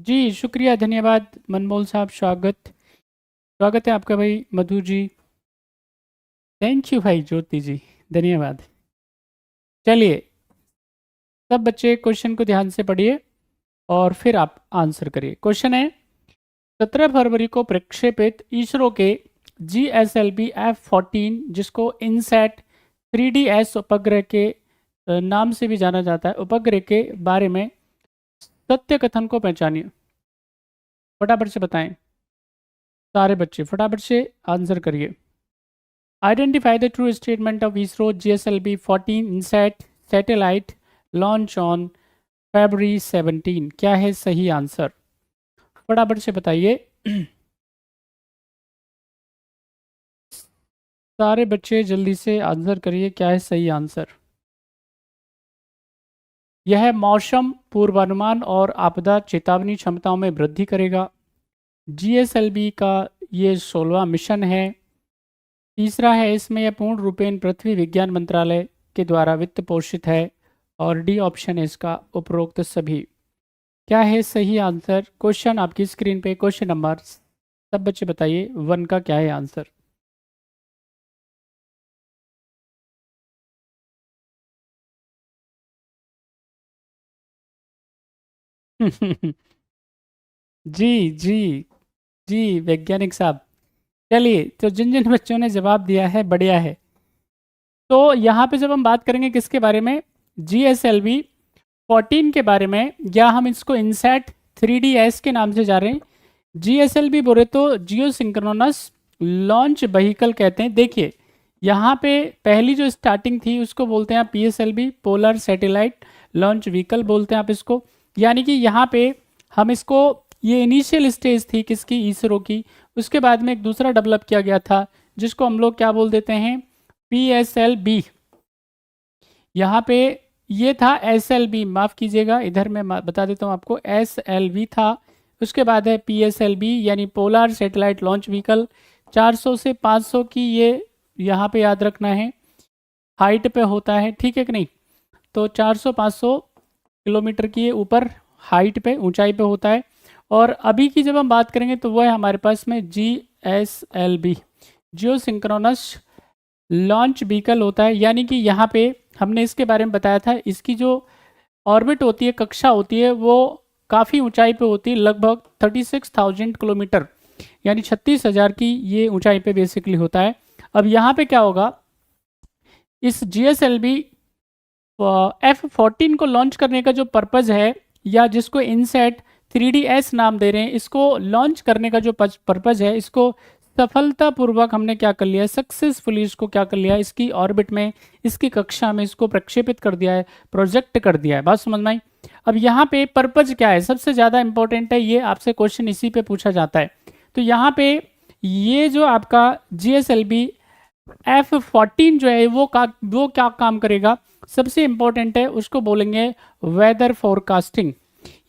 जी शुक्रिया, धन्यवाद मनमोल साहब। स्वागत स्वागत है आपका भाई मधु जी। थैंक यू भाई ज्योति जी, धन्यवाद। चलिए, सब बच्चे क्वेश्चन को ध्यान से पढ़िए और फिर आप आंसर करिए। क्वेश्चन है, 17 फरवरी को प्रक्षेपित इसरो के GSLV F14, जिसको इनसैट 3DS उपग्रह के नाम से भी जाना जाता है, उपग्रह के बारे में सत्य कथन को पहचानिए। फटाफट से बताएं, सारे बच्चे फटाफट से आंसर करिए। Identify the true statement of ISRO GSLV 14 INSAT satellite launch on February 17। क्या है सही आंसर? फटाफट से बताइए। सारे बच्चे जल्दी से आंसर करिए, क्या है सही आंसर? यह मौसम पूर्वानुमान और आपदा चेतावनी क्षमताओं में वृद्धि करेगा। GSLV का ये 16वां मिशन है। तीसरा है, इसमें यह पूर्ण रूपेण पृथ्वी विज्ञान मंत्रालय के द्वारा वित्त पोषित है। और डी ऑप्शन है इसका, उपरोक्त सभी। क्या है सही आंसर? क्वेश्चन आपकी स्क्रीन पे, क्वेश्चन नंबर, सब बच्चे बताइए 1 का क्या है आंसर? जी जी जी वैज्ञानिक साहब। चलिए, तो जिन जिन बच्चों ने जवाब दिया है बढ़िया है। तो यहाँ पे जब हम बात करेंगे किसके बारे में, GSLV 14 के बारे में, या हम इसको इनसैट 3DS के नाम से जा रहे हैं। GSLV बोले तो जियो सिंक्रोनस लॉन्च व्हीकल कहते हैं। देखिए, यहाँ पे पहली जो स्टार्टिंग थी उसको बोलते हैं आप PSLV, polar satellite launch vehicle बोलते हैं आप इसको। यानी कि यहाँ पे हम इसको, ये इनिशियल स्टेज थी किसकी, इसरो की। उसके बाद में एक दूसरा डेवलप किया गया था जिसको हम लोग क्या बोल देते हैं, PSLV। यहाँ पे ये था SLV, माफ़ कीजिएगा, इधर मैं बता देता हूँ आपको, SLV था। उसके बाद है PSLV यानी पोलर सैटेलाइट लॉन्च व्हीकल। 400 से 500 की ये यहाँ पे याद रखना है, हाइट पे होता है, ठीक है कि नहीं। तो 400-500 किलोमीटर की ऊपर हाइट पे, ऊंचाई पे होता है। और अभी की जब हम बात करेंगे तो वह है हमारे पास में GSLV, जियो सिंक्रोनस लॉन्च व्हीकल होता है। यानी कि यहाँ पे हमने इसके बारे में बताया था, इसकी जो ऑर्बिट होती है, कक्षा होती है, वो काफ़ी ऊंचाई पे होती है, लगभग 36,000 किलोमीटर, यानी 36,000 की ये ऊंचाई पे बेसिकली होता है। अब यहाँ पे क्या होगा, इस GSLV F14 को लॉन्च करने का जो पर्पज़ है, या जिसको इनसैट 3DS नाम दे रहे हैं, इसको लॉन्च करने का जो पर्पज़ है, इसको सफलतापूर्वक हमने क्या कर लिया है, सक्सेसफुली इसको क्या कर लिया है, इसकी ऑर्बिट में, इसकी कक्षा में इसको प्रक्षेपित कर दिया है, प्रोजेक्ट कर दिया है। बात समझ में आई? अब यहाँ पे पर्पज़ क्या है, सबसे ज़्यादा इंपॉर्टेंट है ये, आपसे क्वेश्चन इसी पे पूछा जाता है। तो यहाँ पे ये जो आपका GSLV F14 जो है वो क्या काम करेगा, सबसे इंपॉर्टेंट है, उसको बोलेंगे वेदर फोरकास्टिंग।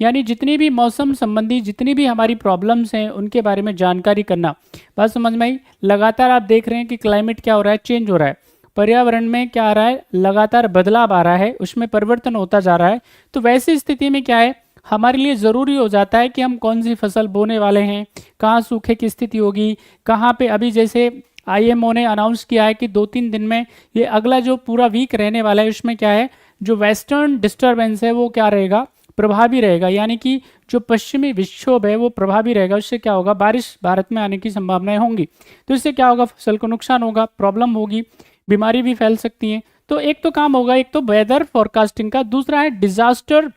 यानी जितनी भी मौसम संबंधी जितनी भी हमारी प्रॉब्लम्स हैं उनके बारे में जानकारी करना। बात समझ में आई? लगातार आप देख रहे हैं कि क्लाइमेट क्या हो रहा है, चेंज हो रहा है, पर्यावरण में क्या आ रहा है, लगातार बदलाव आ रहा है, उसमें परिवर्तन होता जा रहा है। तो वैसी स्थिति में क्या है, हमारे लिए ज़रूरी हो जाता है कि हम कौन सी फसल बोने वाले हैं, कहाँ सूखे की स्थिति होगी, कहाँ पे, अभी जैसे IMO ने अनाउंस किया है कि 2-3 दिन में, ये अगला जो पूरा वीक रहने वाला है, उसमें क्या है, जो वेस्टर्न डिस्टर्बेंस है वो क्या रहेगा, प्रभावी रहेगा। यानी कि जो पश्चिमी विक्षोभ है वो प्रभावी रहेगा। उससे क्या होगा, बारिश भारत में आने की संभावनाएं होंगी। तो इससे क्या होगा, फसल को नुकसान होगा, प्रॉब्लम होगी, बीमारी भी फैल सकती है। तो एक तो काम होगा, एक तो वेदर फोरकास्टिंग का, दूसरा है डिजास्टर।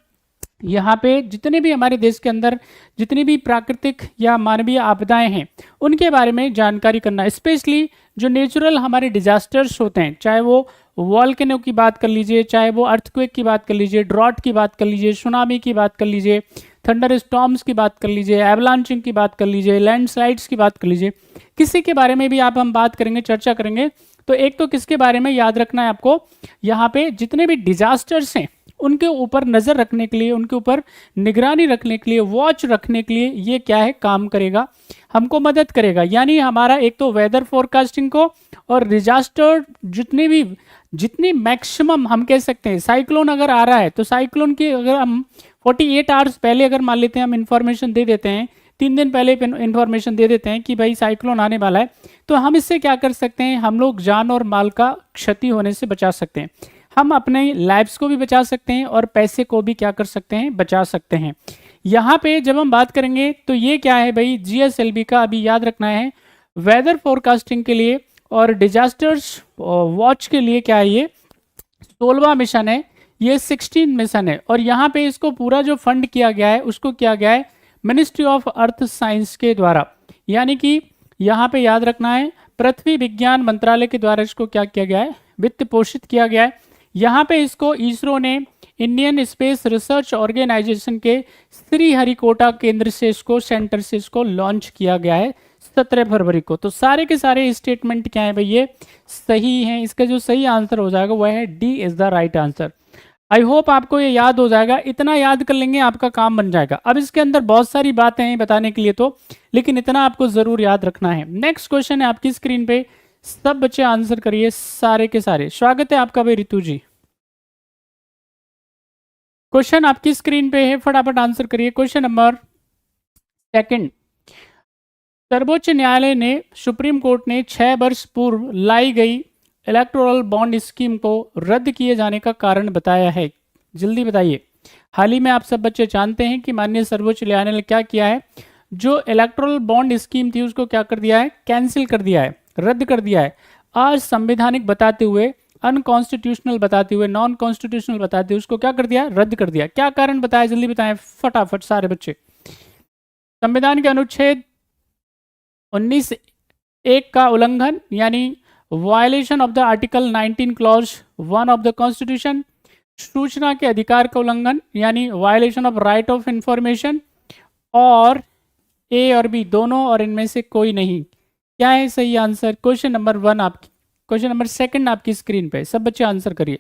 यहाँ पे जितने भी हमारे देश के अंदर जितनी भी प्राकृतिक या मानवीय आपदाएं हैं उनके बारे में जानकारी करना, स्पेशली जो नेचुरल हमारे डिजास्टर्स होते हैं, चाहे वो वॉल्केनो की बात कर लीजिए, चाहे वो अर्थक्वेक की बात कर लीजिए, ड्रॉट की बात कर लीजिए, सुनामी की बात कर लीजिए, थंडर स्टॉर्म्स की बात कर लीजिए, एवलांचिंग की बात कर लीजिए, लैंडस्लाइड्स की बात कर लीजिए, किसी के बारे में भी आप हम बात करेंगे, चर्चा करेंगे, तो एक तो किसके बारे में याद रखना है आपको, यहाँ पे जितने भी डिजास्टर्स हैं उनके ऊपर नज़र रखने के लिए, उनके ऊपर निगरानी रखने के लिए, वॉच रखने के लिए ये क्या है, काम करेगा, हमको मदद करेगा। यानी हमारा एक तो वेदर फोरकास्टिंग को, और डिजास्टर जितनी मैक्सिमम हम कह सकते हैं, साइक्लोन अगर आ रहा है तो साइक्लोन की अगर हम 48 आवर्स पहले अगर मान लेते हैं हम इंफॉर्मेशन दे देते हैं, 3 दिन पहले इंफॉर्मेशन दे देते हैं कि भाई साइक्लोन आने वाला है, तो हम इससे क्या कर सकते हैं, हम लोग जान और माल का क्षति होने से बचा सकते हैं। हम अपने लाइफ्स को भी बचा सकते हैं और पैसे को भी क्या कर सकते हैं, बचा सकते हैं। यहाँ पे जब हम बात करेंगे तो ये क्या है भाई, GSLV का अभी याद रखना है, वेदर फोरकास्टिंग के लिए और डिजास्टर्स वॉच के लिए क्या है, ये 16वां मिशन है, ये 16 मिशन है। और यहाँ पे इसको पूरा जो फंड किया गया है उसको किया गया है मिनिस्ट्री ऑफ अर्थ साइंस के द्वारा, यानी कि यहाँ पे याद रखना है पृथ्वी विज्ञान मंत्रालय के द्वारा इसको क्या किया गया है, वित्त पोषित किया गया है। यहाँ पे इसको इसरो ने इंडियन स्पेस रिसर्च ऑर्गेनाइजेशन के श्रीहरिकोटा केंद्र से इसको सेंटर से इसको लॉन्च किया गया है 17 फरवरी को। तो सारे के सारे स्टेटमेंट क्या है भाई, ये सही हैं। इसका जो सही आंसर हो जाएगा वह है D is the right answer. I hope आपको ये याद हो जाएगा, इतना याद कर लेंगे आपका काम बन जाएगा। अब इसके अंदर बहुत सारी बातें हैं बताने के लिए तो, लेकिन इतना आपको जरूर याद रखना है। नेक्स्ट क्वेश्चन है आपकी स्क्रीन पे, सब बच्चे आंसर करिए सारे के सारे। स्वागत है आपका भाई रितु जी। क्वेश्चन आपकी स्क्रीन पे है, फटाफट आंसर करिए। क्वेश्चन नंबर 2, सर्वोच्च न्यायालय ने, सुप्रीम कोर्ट ने 6 वर्ष पूर्व लाई गई इलेक्टोरल बॉन्ड स्कीम को रद्द किए जाने का कारण बताया है। जल्दी बताइए। हाल ही में आप सब बच्चे जानते हैं कि माननीय सर्वोच्च न्यायालय ने क्या किया है, जो इलेक्टोरल बॉन्ड स्कीम थी उसको क्या कर दिया है, कैंसिल कर दिया है, रद्द कर दिया है। असंवैधानिक बताते हुए, अनकॉन्स्टिट्यूशनल बताते हुए, नॉन कॉन्स्टिट्यूशनल बताते हुए उसको क्या कर दिया, रद्द कर दिया। क्या कारण बताया, जल्दी बताएं फटाफट सारे बच्चे। संविधान के अनुच्छेद 19(1) का उल्लंघन, यानी violation of the article 19 clause 1 of the constitution. सूचना के अधिकार का उल्लंघन, यानी violation of right of information. और ए और बी दोनों, और इनमें से कोई नहीं। क्या है सही आंसर? क्वेश्चन नंबर 1 आपकी, क्वेश्चन नंबर 2 आपकी स्क्रीन पे, सब बच्चे आंसर करिए।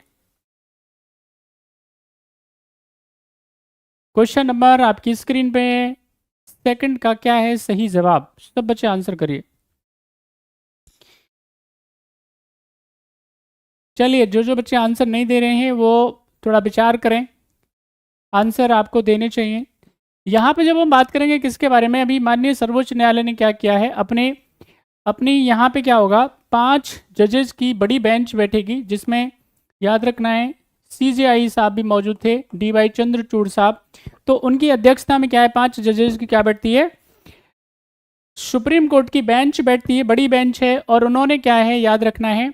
क्वेश्चन नंबर आपकी स्क्रीन पे 2 का क्या है सही जवाब, सब बच्चे आंसर करिए। चलिए, जो जो बच्चे आंसर नहीं दे रहे हैं वो थोड़ा विचार करें, आंसर आपको देने चाहिए। यहाँ पे जब हम बात करेंगे किसके बारे में, अभी माननीय सर्वोच्च न्यायालय ने क्या किया है, अपनी यहाँ पे क्या होगा, 5 जजेस की बड़ी बेंच बैठेगी, जिसमें याद रखना है CJI साहब भी मौजूद थे, DY चंद्रचूड़ साहब। तो उनकी अध्यक्षता में क्या है, 5 जजेस की क्या बैठती है, सुप्रीम कोर्ट की बेंच बैठती है, बड़ी बेंच है। और उन्होंने क्या है, याद रखना है,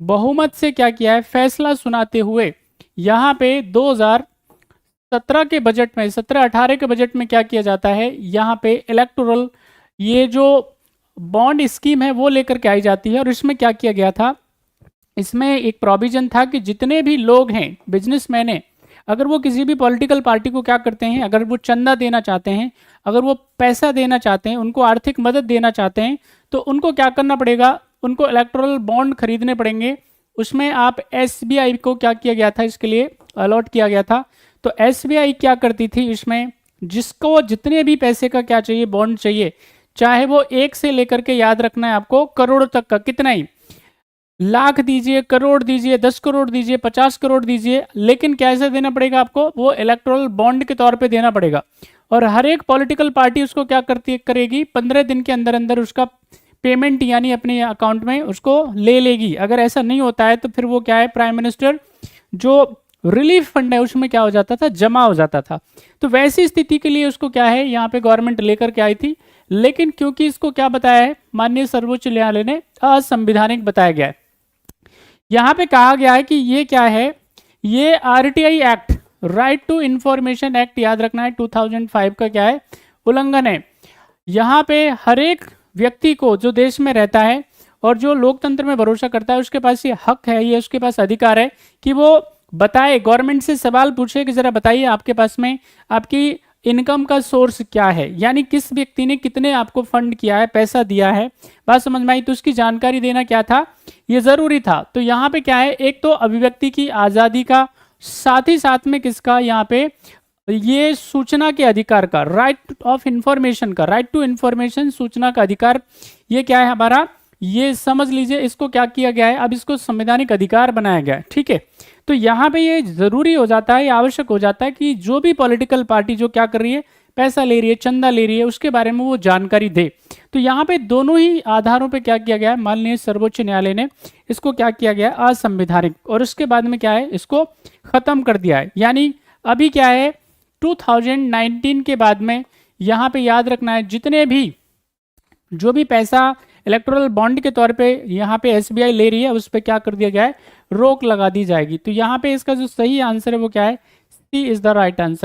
बहुमत से क्या किया है, फैसला सुनाते हुए यहाँ पे 2017 के बजट में, 17-18 के बजट में क्या किया जाता है, यहाँ पे इलेक्टोरल ये जो बॉन्ड स्कीम है वो लेकर के आई जाती है। और इसमें क्या किया गया था, इसमें एक प्रोविजन था कि जितने भी लोग हैं, बिजनेसमैन हैं, अगर वो किसी भी पॉलिटिकल पार्टी को क्या करते हैं, अगर वो चंदा देना चाहते हैं, अगर वो पैसा देना चाहते हैं, उनको आर्थिक मदद देना चाहते हैं, तो उनको क्या करना पड़ेगा, उनको इलेक्टोरल बॉन्ड खरीदने पड़ेंगे। उसमें आप SBI को क्या किया गया था, इसके लिए अलॉट किया गया था। तो SBI क्या करती थी, इसमें जिसको जितने भी पैसे का क्या चाहिए, बॉन्ड चाहिए, चाहे वो 1 से लेकर के, याद रखना है आपको, करोड़ तक का, कितना ही, लाख दीजिए, करोड़ दीजिए, 10 करोड़ दीजिए, 50 करोड़ दीजिए, लेकिन कैसे देना पड़ेगा आपको, वो इलेक्टोरल बॉन्ड के तौर पे देना पड़ेगा। और हर एक पॉलिटिकल पार्टी उसको क्या करेगी, 15 दिन के अंदर अंदर उसका पेमेंट यानी अपने अकाउंट में उसको ले लेगी। अगर ऐसा नहीं होता है तो फिर वो क्या है, प्राइम मिनिस्टर जो रिलीफ फंड है उसमें क्या हो जाता था, जमा हो जाता था। तो वैसी स्थिति के लिए उसको क्या है, यहाँ पे गवर्नमेंट लेकर के आई थी, लेकिन क्योंकि इसको क्या बताया है माननीय सर्वोच्च न्यायालय ने, असंवैधानिक बताया गया है। यहाँ पे कहा गया है कि ये क्या है, ये RTI act, right to information act, याद रखना है 2005 का क्या है, उल्लंघन है। यहाँ पे हर एक व्यक्ति को जो देश में रहता है और जो लोकतंत्र में भरोसा करता है, उसके पास ये हक है, ये उसके पास अधिकार है कि वो बताए, गवर्नमेंट से सवाल पूछे कि जरा बताइए आपके पास में आपकी इनकम का सोर्स क्या है, यानी किस व्यक्ति ने कितने आपको फंड किया है, पैसा दिया है, बात समझ में आई। तो उसकी जानकारी देना क्या था, ये जरूरी था। तो यहाँ पे क्या है, एक तो अभिव्यक्ति की आज़ादी का, साथ ही साथ में किसका, यहाँ पे ये सूचना के अधिकार का, राइट ऑफ इंफॉर्मेशन का, राइट टू इंफॉर्मेशन, सूचना का अधिकार, ये क्या है हमारा, ये समझ लीजिए, इसको क्या किया गया है, अब इसको संवैधानिक अधिकार बनाया गया है। ठीक है, तो यहाँ पे ये जरूरी हो जाता है, ये आवश्यक हो जाता है कि जो भी पॉलिटिकल पार्टी जो क्या कर रही है, पैसा ले रही है, चंदा ले रही है, उसके बारे में वो जानकारी दे। तो यहाँ पे दोनों ही आधारों पे क्या किया गया है, मान लीजिए सर्वोच्च न्यायालय ने इसको क्या किया गया है, असंवैधानिक, और उसके बाद में क्या है, इसको खत्म कर दिया है। यानी अभी क्या है, 2019 के बाद में यहाँ पे याद रखना है, जितने भी जो भी पैसा इलेक्टोरल बॉन्ड के तौर पे यहाँ पे एसबीआई ले रही है, उस पर क्या कर दिया गया है, रोक लगा दी जाएगी। तो यहाँ पे इसका जो सही आंसर है वो क्या है, सी इज द राइट आंसर।